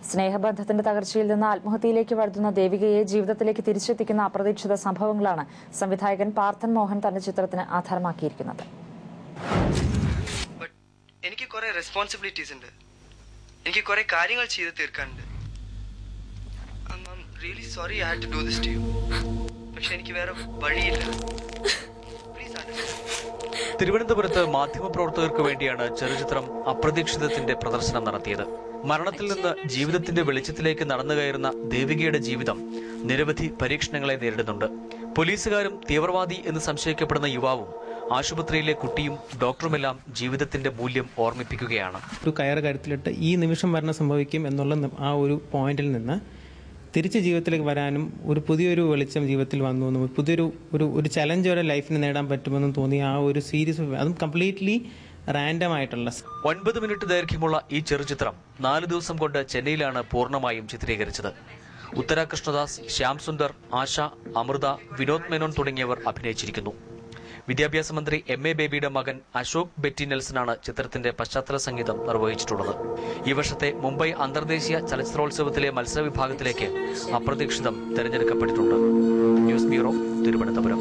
സ്നേഹബന്ധത്തിന്റെ തകർച്ചയിൽ നിന്ന് ആത്മഹത്യയിലേക്ക് വഴുതുന്ന ദേവികയെ ജീവിതത്തിലേക്ക് തിരിച്ചെത്തിക്കുന്ന അപ്രതീക്ഷിത സംഭവങ്ങളാണ് സംവിധായകൻ പാർത്ഥൻ മോഹൻ തന്റെ ചിത്രത്തിന് ആധാരമാക്കിയിരിക്കുന്നത്. എനിക്ക് കുറെ റെസ്പോൺസിബിലിറ്റീസ് ഉണ്ട്. എനിക്ക് കുറെ കാര്യങ്ങൾ ചെയ്തു തീർക്കാനുണ്ട്. I'm really sorry I had to do this to you. പക്ഷെ എനിക്ക് വേറെ വഴിയില്ല. തിരുവനന്തപുരത്ത് മാധ്യമപ്രവർത്തകർക്ക് വേണ്ടിയാണ് ചെറുചിത്രം അപ്രതീക്ഷിതത്തിന്റെ പ്രദർശനം നടത്തിയത്. മരണത്തിൽ നിന്ന് ജീവിതത്തിന്റെ വെളിച്ചത്തിലേക്ക് നടന്നു കയറുന്ന ദേവികയുടെ ജീവിതം നിരവധി പരീക്ഷണങ്ങളെ നേരിടുന്നുണ്ട്. പോലീസുകാരും തീവ്രവാദി എന്ന് സംശയിക്കപ്പെടുന്ന യുവാവും ആശുപത്രിയിലെ കുട്ടിയും ഡോക്ടറുമെല്ലാം ജീവിതത്തിന്റെ മൂല്യം ഓർമ്മിപ്പിക്കുകയാണ്. ഒരു കയറ് കരുത്തിലിട്ട് ഈ നിമിഷം മരണം സംഭവിക്കും എന്നുള്ള ആ ഒരു പോയിന്റിൽ നിന്ന് തിരിച്ച് ജീവിതത്തിലേക്ക് വരാനും ഒരു പുതിയൊരു വെളിച്ചം ജീവിതത്തിൽ വന്നു, പുതിയൊരു ഒരു ചലഞ്ച് വരെ ലൈഫിന് നേടാൻ പറ്റുമെന്നും തോന്നി ആ ഒരു സീരീസ്, അതും കംപ്ലീറ്റ്ലി റാൻഡം ആയിട്ടുള്ള 9 മിനിറ്റ് ദൈർഘ്യമുള്ള ഈ ചെറുചിത്രം 4 ദിവസം കൊണ്ട് ചെന്നൈയിലാണ് പൂർണ്ണമായും ചിത്രീകരിച്ചത്. ഉത്തര കൃഷ്ണദാസ്, ശ്യാം സുന്ദർ, ആശ, അമൃത, വിനോദ് മേനോൻ തുടങ്ങിയവർ അഭിനയിച്ചിരിക്കുന്നു. വിദ്യാഭ്യാസ മന്ത്രി MA ബേബിയുടെ മകൻ അശോക് ബെറ്റി നെൽസനാണ് ചിത്രത്തിന്റെ പശ്ചാത്തല സംഗീതം നിർവഹിച്ചിട്ടുള്ളത്. ഈ വർഷത്തെ മുംബൈ അന്തർദേശീയ ചലച്ചിത്രോത്സവത്തിലെ മത്സര വിഭാഗത്തിലേക്ക് അപ്രതീക്ഷിതം തെരഞ്ഞെടുക്കപ്പെട്ടിട്ടുണ്ട്. News bureau, Thiruvananthapuram.